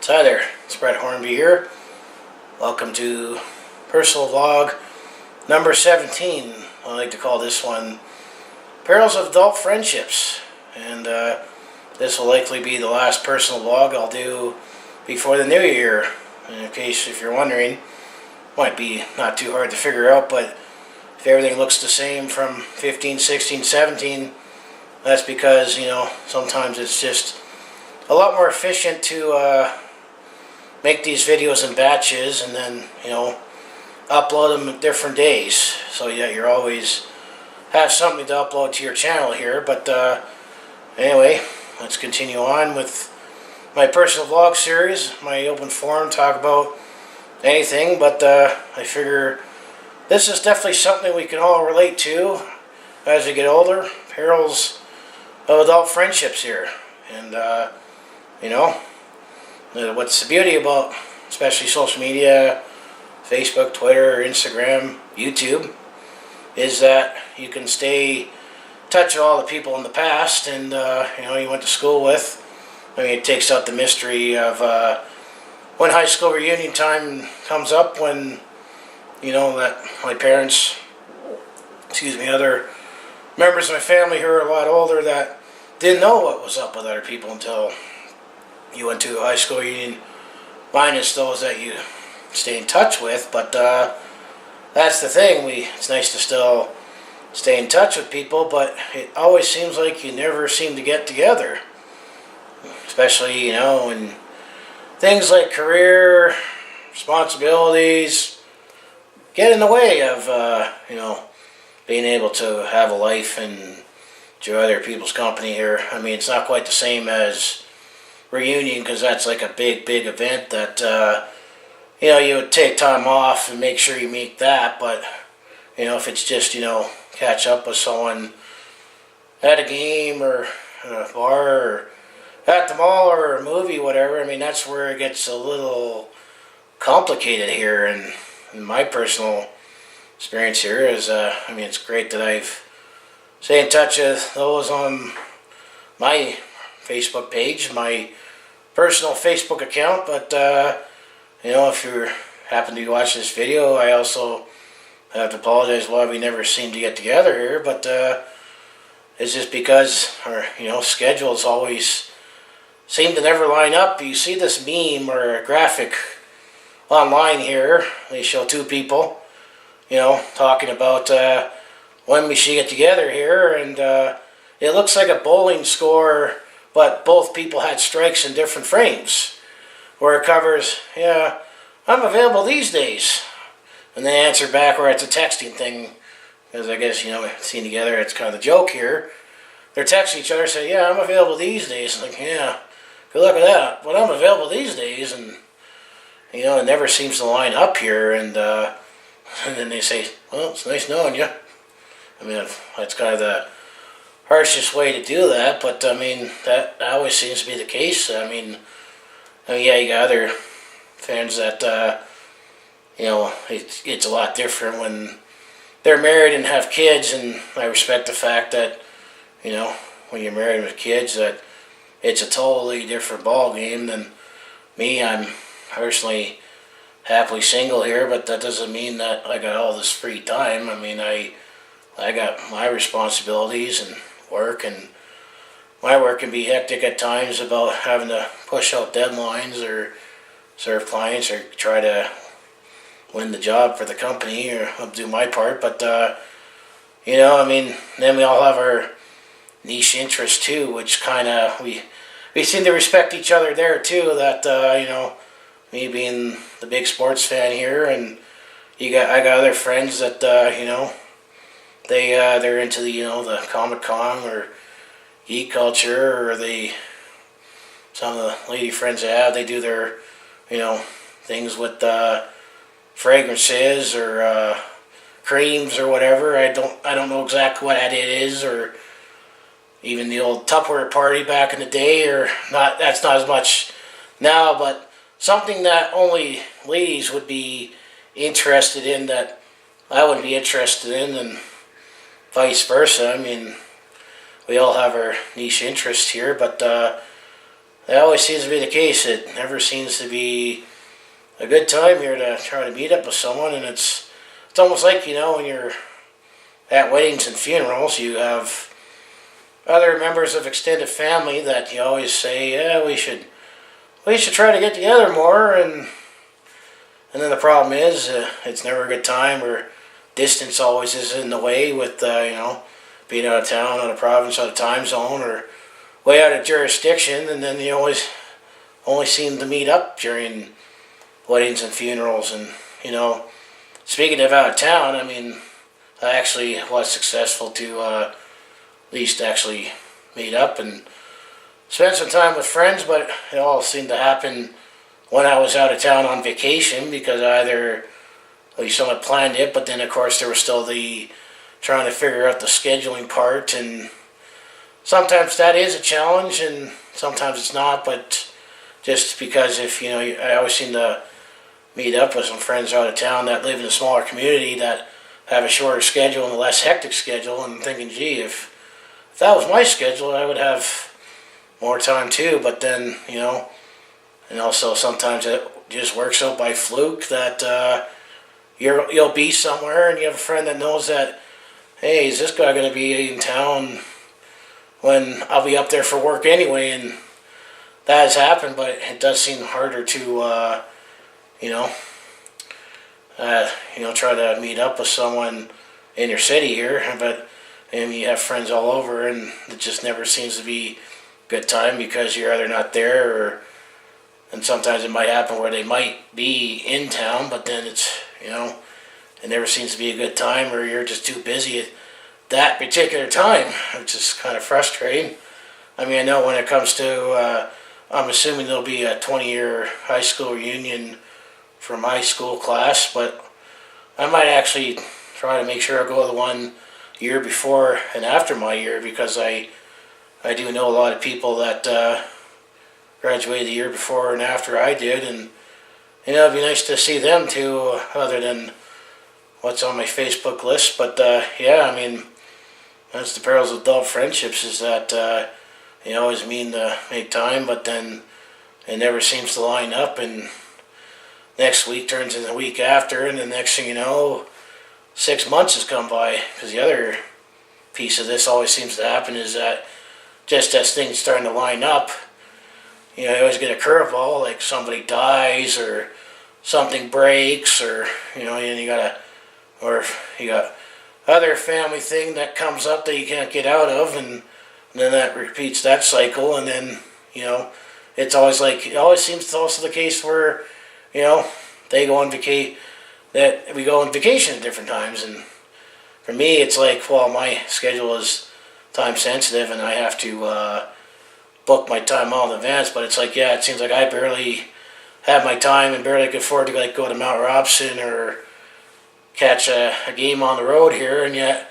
Hi there, it's Brett Hornby here. Welcome to personal vlog number 17. I like to call this one Perils of Adult Friendships. And this will likely be the last personal vlog I'll do before the new year. In case if you're wondering, might be not too hard to figure out, but if everything looks the same from 15, 16, 17, that's because, sometimes it's just a lot more efficient to make these videos in batches and then, upload them at different days. So yeah, you're always have something to upload to your channel here. But anyway, let's continue on with my personal vlog series, my open forum, talk about anything. But I figure this is definitely something we can all relate to as we get older. Perils of adult friendships here. And what's the beauty about especially social media, Facebook, Twitter, Instagram, YouTube, is that you can stay in touch with all the people in the past and you went to school with. I mean, it takes out the mystery of when high school reunion time comes up, when that my parents, other members of my family who are a lot older that didn't know what was up with other people until you went to a high school reunion, minus those that you stay in touch with. But that's the thing, it's nice to still stay in touch with people, but it always seems like you never seem to get together. Especially, when things like career, responsibilities get in the way of, being able to have a life and enjoy other people's company here. I mean, it's not quite the same as reunion, because that's like a big event that you would take time off and make sure you meet that. But if it's just catch up with someone at a game or at a bar or at the mall or a movie, whatever, I mean, that's where it gets a little complicated here. And in my personal experience here is it's great that I've stayed in touch with those on my Facebook page, my personal Facebook account. But if you happen to be watching this video, I also have to apologize why we never seem to get together here. But it's just because our schedules always seem to never line up. You see this meme or a graphic online here. They show two people talking about when we should get together here, and it looks like a bowling score, but both people had strikes in different frames, where it covers, yeah, I'm available these days. And they answer back, or it's a texting thing, because I guess, seen together, it's kind of the joke here. They're texting each other, say, yeah, I'm available these days. Like, yeah, good luck with that. But I'm available these days, and, it never seems to line up here. And then they say, well, it's nice knowing you. I mean, that's kind of the harshest way to do that, but I mean, that always seems to be the case. I mean, yeah, you got other fans that, it's a lot different when they're married and have kids, and I respect the fact that, when you're married with kids, that it's a totally different ball game than me. I'm personally happily single here, but that doesn't mean that I got all this free time. I mean, I got my responsibilities and work, and my work can be hectic at times about having to push out deadlines or serve clients or try to win the job for the company, or I'll do my part. But then we all have our niche interests too, which kind of we seem to respect each other there too. That me being the big sports fan here, and I got other friends that they're into the Comic Con or geek culture, or some of the lady friends I have, they do their things with fragrances or creams or whatever. I don't know exactly what that it is, or even the old Tupperware party back in the day, or not. That's not as much now, but something that only ladies would be interested in that I wouldn't be interested in, and vice versa. I mean, we all have our niche interests here, but that always seems to be the case. It never seems to be a good time here to try to meet up with someone, and it's almost like, when you're at weddings and funerals, you have other members of extended family that you always say, yeah, we should try to get together more, and then the problem is, it's never a good time, or distance always is in the way with, being out of town, out of province, out of time zone, or way out of jurisdiction, and then you always only seem to meet up during weddings and funerals. And, speaking of out of town, I actually was successful to at least actually meet up and spend some time with friends, but it all seemed to happen when I was out of town on vacation, because either at least someone planned it, but then of course there was still the trying to figure out the scheduling part, and sometimes that is a challenge and sometimes it's not. But just because if I always seem to meet up with some friends out of town that live in a smaller community that have a shorter schedule and a less hectic schedule, and I'm thinking, gee, if that was my schedule, I would have more time too. But then, and also sometimes it just works out by fluke that you'll be somewhere and you have a friend that knows that, hey, is this guy going to be in town when I'll be up there for work anyway? And that has happened, but it does seem harder to, try to meet up with someone in your city here. But you have friends all over, and it just never seems to be a good time because you're either not there, and sometimes it might happen where they might be in town, but then it's, it never seems to be a good time, or you're just too busy at that particular time, which is kind of frustrating. I know when it comes to, I'm assuming there'll be a 20-year high school reunion for my school class, but I might actually try to make sure I go to the one year before and after my year, because I do know a lot of people that graduated the year before and after I did, and it'd be nice to see them too, other than what's on my Facebook list. But that's the perils of adult friendships, is that you always mean to make time, but then it never seems to line up, and next week turns into the week after, and the next thing you know, 6 months has come by. Because the other piece of this always seems to happen is that just as things starting to line up, you always get a curveball, like somebody dies or something breaks, or and you got other family thing that comes up that you can't get out of, and then that repeats that cycle, and then it's always like, it always seems to also the case where they go on that we go on vacation at different times. And for me, it's like, well, my schedule is time sensitive, and I have to book my time all in advance. But it's like, it seems like I barely have my time and barely can afford to go to Mount Robson or catch a game on the road here, and yet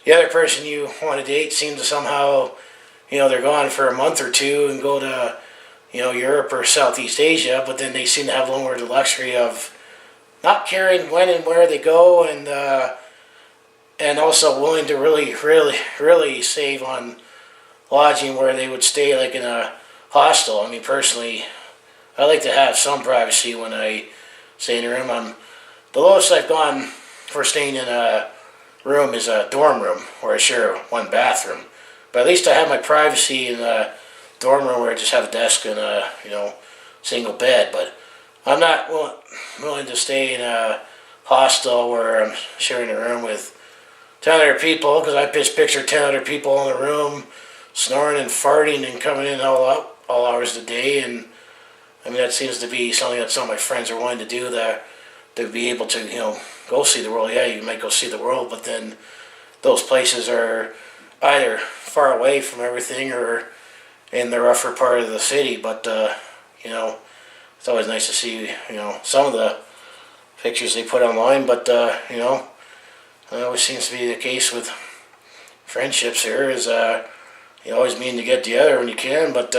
the other person you want to date seems to somehow, they're gone for a month or two and go to, Europe or Southeast Asia, but then they seem to have a little more the luxury of not caring when and where they go, and also willing to really, really, really save on lodging where they would stay like in a hostel. Personally, I like to have some privacy when I stay in a room. The lowest I've gone for staying in a room is a dorm room where I share one bathroom. But at least I have my privacy in a dorm room where I just have a desk and a single bed. But I'm not willing to stay in a hostel where I'm sharing a room with 10 other people, because I just picture 10 other people in the room snoring and farting and coming in all hours of the day. And that seems to be something that some of my friends are wanting to do, that to be able to go see the world. Yeah, you might go see the world, but then those places are either far away from everything or in the rougher part of the city. But it's always nice to see some of the pictures they put online. But it always seems to be the case with friendships here, is you always mean to get together when you can, but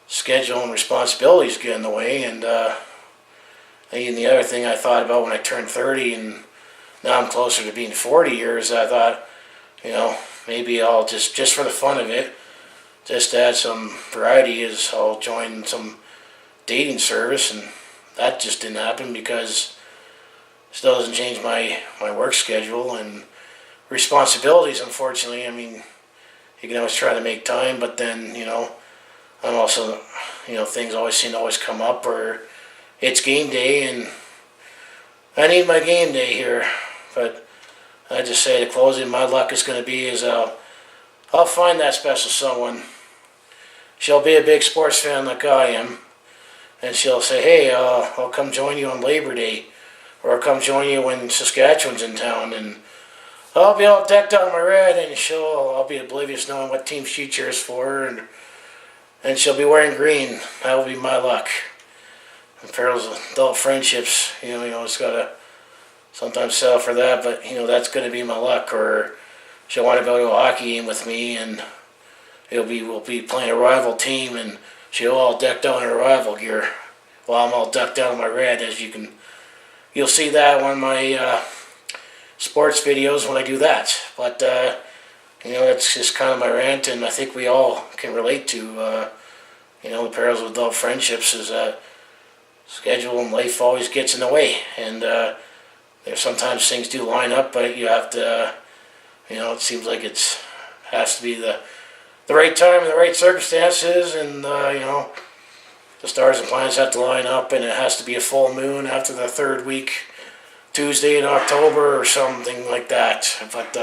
schedule and responsibilities get in the way. And the other thing I thought about when I turned 30, and now I'm closer to being 40 years, I thought, maybe I'll just for the fun of it, just to add some variety, is I'll join some dating service, and that just didn't happen because it still doesn't change my work schedule and responsibilities, unfortunately. I mean, you can always try to make time, but then, I'm also, things always seem to always come up, or it's game day, and I need my game day here. But I just say, to closing, my luck is going to be is I'll find that special someone. She'll be a big sports fan like I am, and she'll say, hey, I'll come join you on Labor Day, or I'll come join you when Saskatchewan's in town, and I'll be all decked out in my red, and I'll be oblivious knowing what team she cheers for, and she'll be wearing green. That will be my luck. And Perils of adult friendships, it's got to sometimes settle for that, but, that's going to be my luck. Or she'll want to go to a hockey game with me, and we'll be playing a rival team, and she'll all decked out in her rival gear while I'm all decked out in my red, you'll see that on my sports videos when I do that. But that's just kind of my rant, and I think we all can relate to the perils of adult friendships, is that schedule and life always gets in the way, and there's sometimes things do line up, but you have to it seems like it has to be the right time and the right circumstances, and the stars and planets have to line up, and it has to be a full moon after the third week Tuesday in October or something like that. But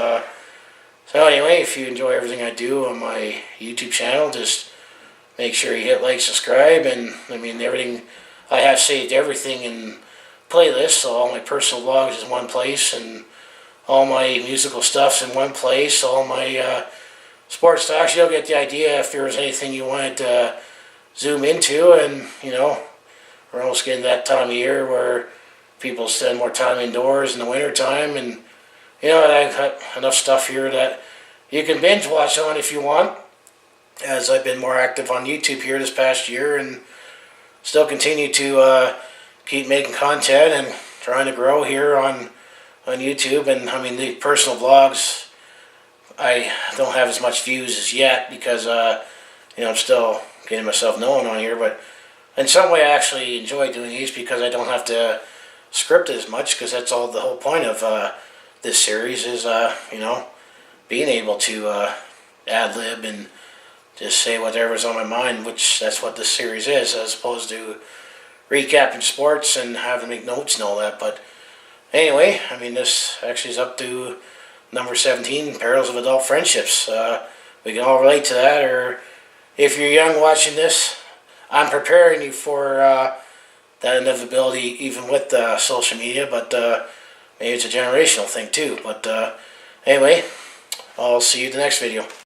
so anyway, if you enjoy everything I do on my YouTube channel, just make sure you hit like, subscribe, and everything I have saved, everything in playlists, so all my personal vlogs is in one place, and all my musical stuff's in one place, all my sports talks. You'll get the idea if there was anything you wanted to zoom into, and we're almost getting that time of year where people spend more time indoors in the winter time, and I've got enough stuff here that you can binge watch on if you want, as I've been more active on YouTube here this past year, and still continue to keep making content and trying to grow here on YouTube. And the personal vlogs, I don't have as much views as yet because I'm still getting myself known on here, but in some way I actually enjoy doing these because I don't have to script it as much, because that's all the whole point of this series is being able to ad-lib and just say whatever's on my mind, which that's what this series is, as opposed to recapping sports and having to make notes and all that. But anyway, this actually is up to number 17, Perils of Adult Friendships. We can all relate to that, or if you're young watching this, I'm preparing you for that inevitability, even with social media, but maybe it's a generational thing too. But anyway, I'll see you in the next video.